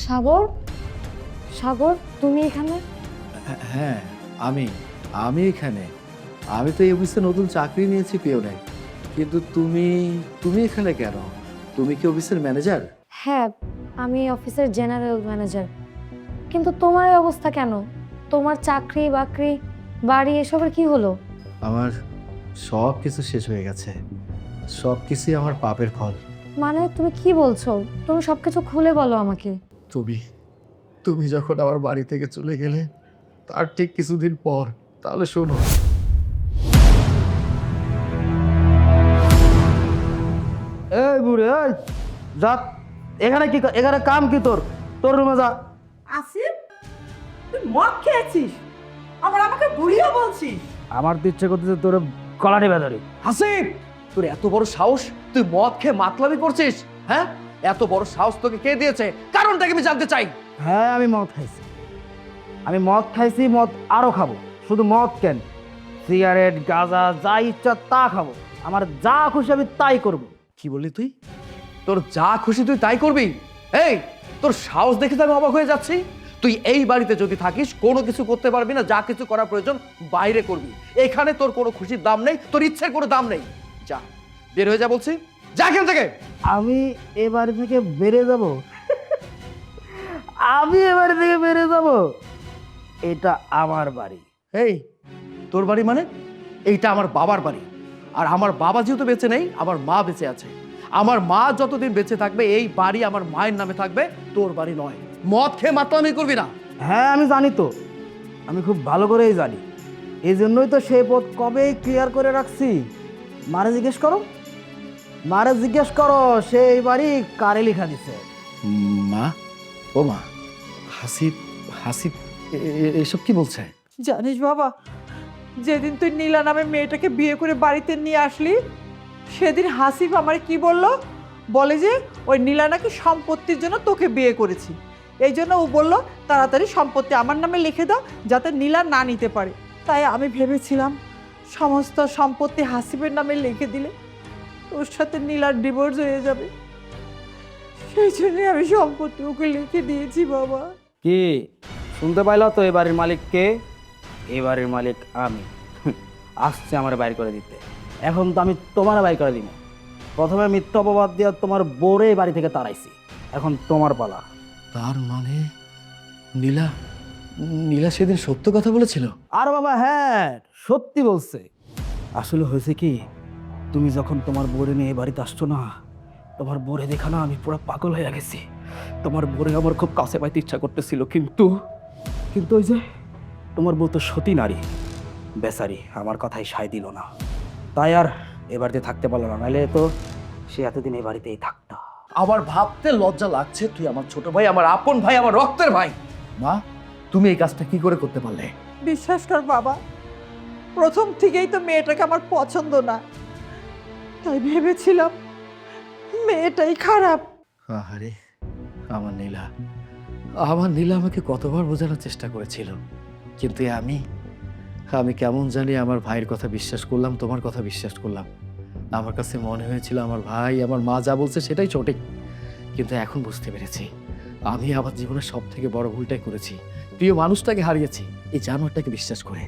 সাগর, সাগর তুমি এখানে? হ্যাঁ, আমি আমি এখানে। আমি তো এই অফিসে নতুন চাকরি নিয়েছি পিওনে। কিন্তু তুমি তুমি এখানে কেন? তুমি কি অফিসের ম্যানেজার? হ্যাঁ, আমি অফিসের জেনারেল ম্যানেজার। কিন্তু তোমার এই অবস্থা কেন? তোমার চাকরি বাকরি বাড়ি এসবের কি হলো? আমার সব কিছু শেষ হয়ে গেছে। সব কিছুই আমার পাপের ফল। মানে তুমি কি বলছো? তুমি সবকিছু খুলে বলো আমাকে। তুমি তুমি যখন আমার বাড়ি থেকে চলে গেলে তার ঠিক কিছুদিন পর, তাহলে শোনো। এই বুড়ি, এই যা। এখানে কি, এখানে কাম কি তোর? তোর রুমে যা। আসিফ, তুই মদ খেয়েছিস, আবার আমাকে বুড়িও বলছিস? আমার তো ইচ্ছে করতেছে তোর কলাটি বেদরি। হাসিব, তোর এত বড় সাহস! তুই মদ খেয়ে মাতলামি করছিস? হ্যাঁ, এত বড় সাহস তোকে কে দিয়েছে? কারণটাকে আমি জানতে চাই। হ্যাঁ, আমি মদ খাইছি। আমি মদ খাইছি, মদ আরো খাবো। শুধু মদ কেন, সিগারেট, গাঁজা, যা ইচ্ছা তা খাবো। আমার যা খুশি আমি তাই করবো। কি বললি তুই? তোর যা খুশি তুই তাই করবি? এই, তোর সাহস দেখে তো আমি অবাক হয়ে যাচ্ছি। তুই এই বাড়িতে যদি থাকিস কোনো কিছু করতে পারবি না, যা কিছু করা প্রয়োজন বাইরে করবি। এখানে তোর কোনো খুশির দাম নেই, তোর ইচ্ছের কোনো দাম নেই। যা, বের হয়ে যা বলছি। যা এখান থেকে। আমি এ বাড়ি থেকে বেড়ে যাব? আমি এ বাড়ি থেকে বেড়ে যাব? এটা আমার বাড়ি। এই, তোর বাড়ি মানে? এইটা আমার বাবার বাড়ি। আর আমার বাবা যেহেতু বেঁচে নেই, আমার মা বেঁচে আছে। আমার মা যতদিন বেঁচে থাকবে এই বাড়ি আমার মায়ের নামে থাকবে, তোর বাড়ি নয়। মদ খেয়ে মাতলামি করবি না। হ্যাঁ, আমি জানি তো, আমি খুব ভালো করেই জানি। এই জন্যই তো সেই পথ কবেই ক্লিয়ার করে রাখছি। মারে জিজ্ঞেস করো, মারে জিজ্ঞেস করো সেই বাড়ি কারে লেখা দিছে। মা, ও মা, হাসিব, হাসিব এসব কি বলছে? জানিস বাবা, যেদিন তুই নীলা নামে মেয়েটাকে বিয়ে করে বাড়িতে নিয়ে আসলি, সেদিন হাসিফ আমার কি বলল? বলে যে ওই নীলা নাকি সম্পত্তির জন্য তোকে বিয়ে করেছি, এই জন্য ও বললো তাড়াতাড়ি সম্পত্তি আমার নামে লিখে দাও যাতে নীলা না নিতে পারে। তাই আমি ভেবেছিলাম সমস্ত সম্পত্তি হাসিফের নামে লিখে দিলে ওর সাথে নীলার ডিভোর্স হয়ে যাবে। সেই জন্যই আমি সম্পত্তি ওকে লিখে দিয়েছি বাবা। কি শুনতে পাইলো তো? এই বাড়ির মালিক কে? এই বাড়ির মালিক আমি। আসছে আমার বাইর করে দিতে। এখন তো আমি তোমার বাইর করে দিব। প্রথমে মিথ্যা অপবাদ দিয়ে তোমার বোরে বাড়ি থেকে তাড়াইছি, এখন তোমার পালা। তার মানে নীলা, নীলা সেদিন সত্য কথা বলেছিল? আর বাবা হ্যাঁ, সত্যি বলছে। আসলে হয়েছে কি, তুমি যখন তোমার বোরে নিয়ে এ বাড়িতে আসছো না, তোমার বোরে দেখা না আমি পুরো পাগল হয়ে গেছি। তোমার বোরে আমার খুব কাছে পাইতে ইচ্ছা করতেছিল, কিন্তু কিন্তু ওই যে তোমার বউ তো সতী নারী, বেচারি আমার কথাই সায় দিল না। তাই আর এ বাড়িতে থাকতে পারলো না, নাহলে তো সে এতদিন এই বাড়িতেই থাকতো। আবার ভাবতে লজ্জা লাগছে, তুই আমার ছোট ভাই, আমার আপন ভাই, আমার রক্তের ভাই। মা, তুমি এই কাজটা কি করে করতে পারলে? বিশ্বাস কর বাবা, প্রথম থেকেই তো মেয়েটাকে আমার পছন্দ না, তাই ভেবেছিলাম মেয়েটাই খারাপ। আরে আমার নীলা, আমার নীলা আমাকে কতবার বোঝানোর চেষ্টা করেছিল, কিন্তু আমি আমি কেমন জানি আমার ভাইয়ের কথা বিশ্বাস করলাম, তোমার কথা বিশ্বাস করলাম। আমার কাছে মনে হয়েছিল আমার ভাই, আমার মা যা বলছে সেটাই সঠিক। কিন্তু এখন বুঝতে পেরেছি আমি আমার জীবনের সব থেকে বড় ভুলটাই করেছি। প্রিয় মানুষটাকে হারিয়েছি এই জানোয়ারটাকে বিশ্বাস করে।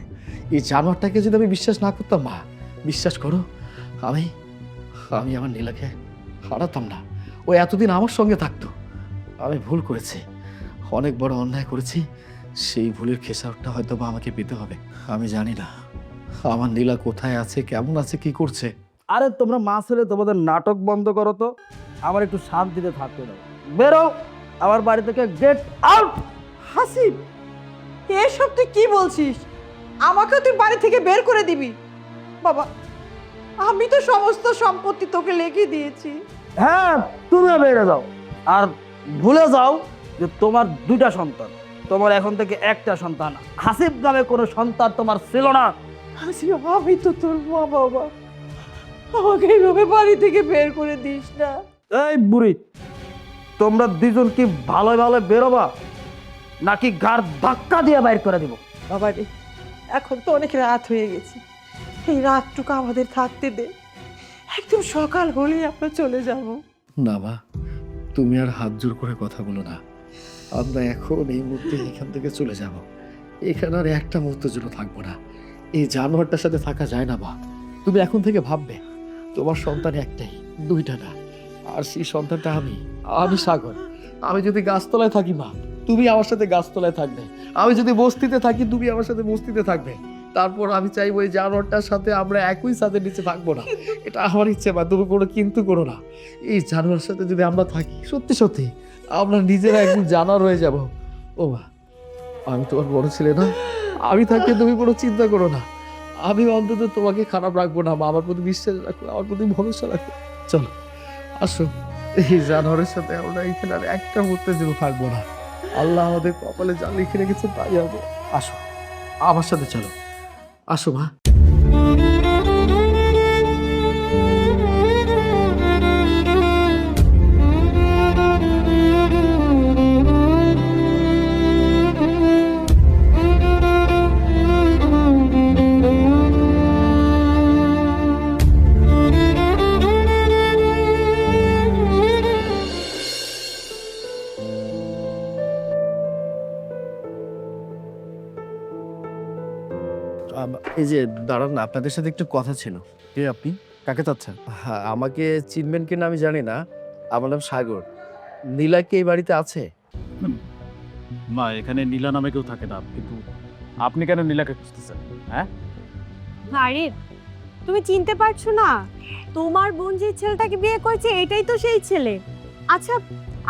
এই জানোয়ারটাকে যদি আমি বিশ্বাস না করতাম, মা বিশ্বাস করো, আমি আমি আমার নীলাকে হারাতাম না। ও এতদিন আমার সঙ্গে থাকতো। আমি ভুল করেছি, অনেক বড় অন্যায় করেছি। সেই ভুলের খেসারতটা হয়তো বা আমাকে পেতে হবে। আমি জানি না আমার নীলা কোথায় আছে, কেমন আছে, কি করছে। আরে তোমরা মা ছেলে তোমাদের নাটক বন্ধ করো তো, আমার একটু শান্তিতে থাকতে দাও। বেরো আমার বাড়ি থেকে, গেট আউট। হাসিব, এসব তুই কি বলছিস? আমাকে তুই বাড়ি থেকে বের করে দিবি? বাবা, আমি তো সমস্ত সম্পত্তি তোকে লিখে দিয়েছি। হ্যাঁ, তুমি বেড়ে যাও। আর ভুলে যাও যে তোমার দুইটা সন্তান, তোমার এখন থেকে একটা সন্তান। হাসিব নামে কোনো সন্তান তোমার ছিল না। হাসিব, আমি তো তোর মা বাবা, আমাকে এইভাবে বাড়ি থেকে বের করে দিস না। এই বুড়ি, তোমরা দুজন কি ভালো ভালো বেরোবা নাকি গার ধাক্কা দিয়ে বাইর করে দিব? বাবা রে, এখন তো অনেক রাত হয়ে গেছে, এই রাতটুকু আমাদের থাকতে দে, একদম সকাল হলেই আমরা চলে যাব। না মা, তুমি আর হাত জোর করে কথা বলো না। আমরা এখন এই মুহূর্তে এখান থেকে চলে যাব। এখানে আর একটা মুহূর্তের জন্য থাকবো না। এই জানোয়ারটার সাথে থাকা যায় না মা। তুমি এখন থেকে ভাববে তোমার সন্তান একটাই, দুইটা না। আর সেই সন্তানটা আমি সাগর। আমি যদি গাছতলায় থাকি মা, তুমি আমার সাথে গাছতলায় থাকবে। আমি যদি বস্তিতে থাকি, তুমি আমার সাথে বস্তিতে থাকবে। তারপর আমি চাইবো এই জানোয়ারটার সাথে আমরা একই ছাদের নিচে থাকবো না। এটা আমার ইচ্ছে মা, তুমি কোনো কিন্তু করো না। এই জানোয়ারের সাথে যদি আমরা থাকি, সত্যি সত্যি আমরা নিজেরা একদিন জানোয়ার হয়ে যাব। ও মা, আমি তোমার বড় ছেলে না? আমি থাকতে তুমি কোনো চিন্তা করো না। আমি অন্তত তোমাকে খারাপ রাখবো না মা। আমার প্রতি বিশ্বাস রাখো, আমার প্রতি ভরসা রাখো। চলো আসো, এই জানোয়ারের সাথে আমরা এখানে আর একটা মুহূর্তের জন্য থাকবো না। আল্লাহ আমাদের কপালে যা লিখে রেখেছে তাই হবে। আসো আমার সাথে, চলো আসো মা। এই যে দাঁড়ান না, আপনাদের সাথে একটু কথা ছিল। কে আপনি? কাকে চাচ্ছেন? হ্যাঁ, আমাকে চিনবেন কিনা আমি জানি না। আমার নাম সাগর। নীলা কি এই বাড়িতে আছে? মা, এখানে নীলা নামে কেউ থাকে না, কিন্তু আপনি কেন নীলাকে খুঁজতেছেন? হ্যাঁ, আরে তুমি চিনতে পারছো না? তোমার বোন যে ছেলেটাকে বিয়ে করেছে এটাই তো সেই ছেলে। আচ্ছা,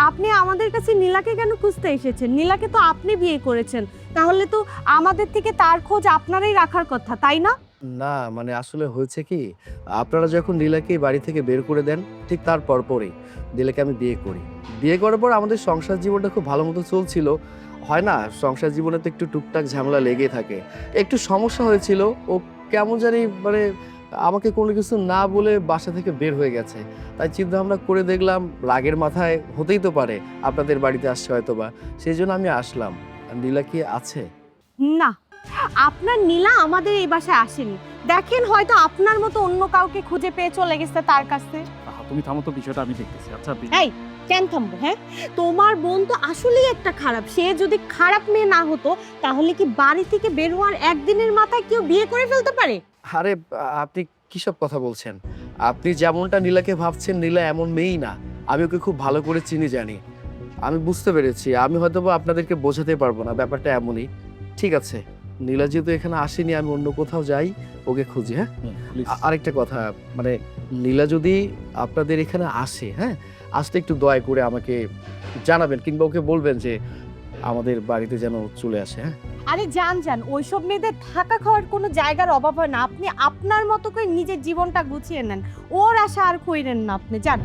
আপনি আমাদের কাছে নীলাকে কেন খুঁজতে এসেছেন? নীলাকে তো আপনি বিয়ে করেছেন, তাহলে তো আমাদের থেকে তার খোঁজ আপনারাই রাখার কথা, তাই না? না মানে আসলে হয়েছে কি, আপনারা যখন নীলাকে এই বাড়ি থেকে বের করে দেন, ঠিক তার পরপরই নীলাকে আমি বিয়ে করি। বিয়ে করার পর আমাদের সংসার জীবনটা খুব ভালো মতো চলছিল। হয় না, সংসার জীবনে তো একটু টুকটাক ঝামেলা লেগে থাকে। একটু সমস্যা হয়েছিল, ও কেমন জানি মানে আমাকে কোনো কিছু না বলে বাসা থেকে বের হয়ে গেছে। তাই চিন্তা ভাবনা করে দেখলাম রাগের মাথায় হতেই তো পারে আপনাদের বাড়িতে আসছে হয়তো বা, সেই জন্য আমি আসলাম। আর নীলা কি আছে? না, আপনার নীলা আমাদের এই বাসায় আসেনি। দেখেন, হয়তো আপনার মতো অন্য কাউকে খুঁজে পেয়ে চলে গেছে তার কাছে। তুমি থামো তো, বিষয়টা আমি দেখতেছি। আচ্ছা এই, কেন থামবো? হ্যাঁ, তোমার বোন তো আসলেই একটা খারাপ। সে যদি খারাপ মেয়ে না হতো তাহলে কি বাড়ি থেকে বের হওয়ার একদিনের মাথায় কেউ বিয়ে করে ফেলতে পারে? আরে আপনি কিসব কথা বলছেন? আপনি যেমনটা নীলাকে ভাবছেন, নীলা এমন মেয়েই না। আমি ওকে খুব ভালো করে চিনি, জানি। আমি বুঝতে পেরেছি, আমি হয়তো বা আপনাদেরকে বোঝাতে পারবো না, ব্যাপারটা এমনই। ঠিক আছে, নীলা যেহেতু এখানে আসেনি, আমি অন্য কোথাও যাই, ওকে খুঁজি। হ্যাঁ, আরেকটা কথা, মানে নীলা যদি আপনাদের এখানে আসে, হ্যাঁ, আসতে একটু দয়া করে আমাকে জানাবেন, কিংবা ওকে বলবেন যে আমাদের বাড়িতে যেন চলে আসে। হ্যাঁ, আরে যান যান, ওইসব মেয়েদের থাকা খাওয়ার কোনো জায়গার অভাব হয় না। আপনি আপনার মতো করে নিজের জীবনটা গুছিয়ে নেন, ওর আশা আর কইরেন না। আপনি যান।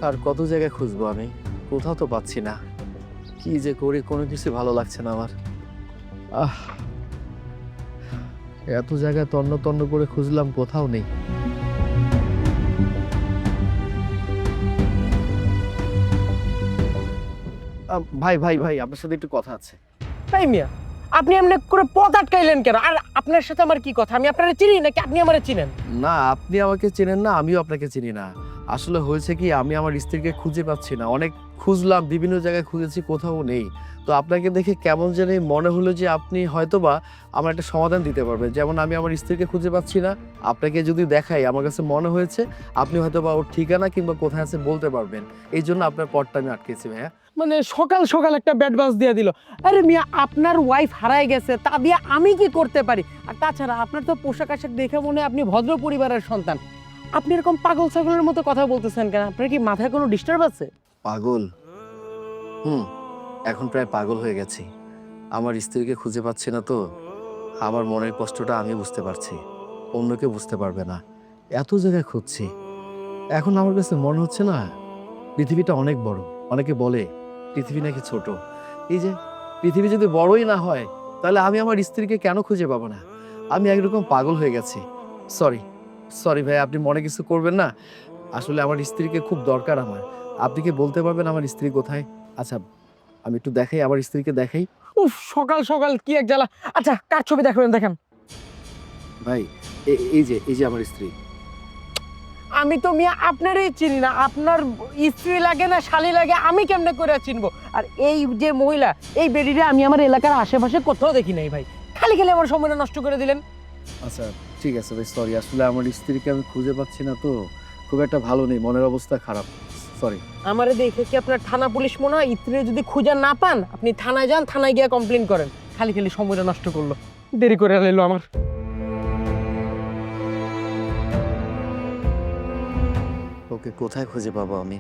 আর কত জায়গায় খুঁজবো আমি, কোথাও তো পাচ্ছি না। কি যে করি, কোনো কিছু ভালো লাগছে না আমার। এত জায়গায় তন্ন তন্ন করে খুঁজলাম, কোথাও নেই। ভাই ভাই ভাই, আপনার সাথে একটু কথা আছে। তাই মিয়া, আপনি এমনি করে পথ আটকাইলেন কেন? আর আপনার সাথে আমার কি কথা? আমি আপনারা চিনি নাকি আপনি আমারে চিনেন? না, আপনি আমাকে চেনেন না, আমিও আপনাকে চিনি না। আসলে হয়েছে কি, আমি আমার স্ত্রীকে খুঁজে পাচ্ছি না। অনেক খুঁজলাম, বিভিন্ন জায়গায় খুঁজেছি, কোথাও নেই। তো আপনাকে দেখে কেমন জানি মনে হলো যে আপনি হয়তোবা আমার একটা সমাধান দিতে পারবেন। যেমন আমি আমার স্ত্রীকে খুঁজে পাচ্ছি না, আপনাকে যদি দেখাই, আমার কাছে মনে হয়েছে আপনি হয়তোবা ওর ঠিকানা কিংবা কোথায় আছে বলতে পারবেন। এই জন্য আপনার পথটা আমি আটকেছি ভাইয়া। মানে সকাল সকাল একটা ব্যাড বাস দিয়ে দিল। আরে মিয়া, আপনার ওয়াইফ হারায় গেছে, তা দিয়ে আমি কি করতে পারি? আর তাছাড়া আপনার তো পোশাক আশাক দেখে মনে হয় আপনি ভদ্র পরিবারের সন্তান। আপনি এরকম পাগল ছাগলের মতো কথা বলতেছেন কেন? আপনার কি মাথায় কোনো ডিস্টার্ব আছে? পাগল? এখন প্রায় পাগল হয়ে গেছি। আমার স্ত্রীকে খুঁজে পাচ্ছি না তো আমার মনের কষ্টটা আমি বুঝতে পারছি, অন্য কেউ বুঝতে পারবে না। এত জায়গায় খুঁজছি, এখন আমার কাছে মনে হচ্ছে না পৃথিবীটা অনেক বড়। অনেকে বলে পৃথিবী নাকি ছোট। এই যে পৃথিবী যদি বড়ই না হয় তাহলে আমি আমার স্ত্রীকে কেন খুঁজে পাবো না? আমি একরকম পাগল হয়ে গেছি। সরি সরি ভাই, আপনি মনে কিছু করবেন না। আসলে আমার স্ত্রীকে খুব দরকার আমার। আপনি কি বলতে পারবেন আমার স্ত্রী কোথায়? আচ্ছা আমি একটু দেখাই, আমার স্ত্রীকে দেখাই। উফ, সকাল সকাল কি এক জ্বালা। আচ্ছা, কার ছবি দেখাবেন দেখেন। ভাই এই যে আমার স্ত্রী। আমি তো মিয়া আপনারই চিনি না, আপনার স্ত্রী লাগে না শালি লাগে আমি কেমনে করে চিনবো? আর এই যে মহিলা, এই বেডিটা আমি আমার এলাকার আশেপাশে কোথাও দেখি নাই ভাই। খালি খালি আমার সময়টা নষ্ট করে দিলেন। আচ্ছা ঠিক আছে ভাই, সরি। আসলে আমার স্ত্রীকে আমি খুঁজে পাচ্ছি না তো, খুব একটা ভালো নেই, মনের অবস্থা খারাপ। সরি। আমারে দেখে কি আপনার থানা পুলিশ মনে হয়? স্ত্রী যদি খুঁজে না পান আপনি থানায় যান, থানায় গিয়ে কমপ্লেন করেন। খালি খালি সময়টা নষ্ট করলো, দেরি করে নিল আমার। ওকে কোথায় খুঁজে পাবো আমি?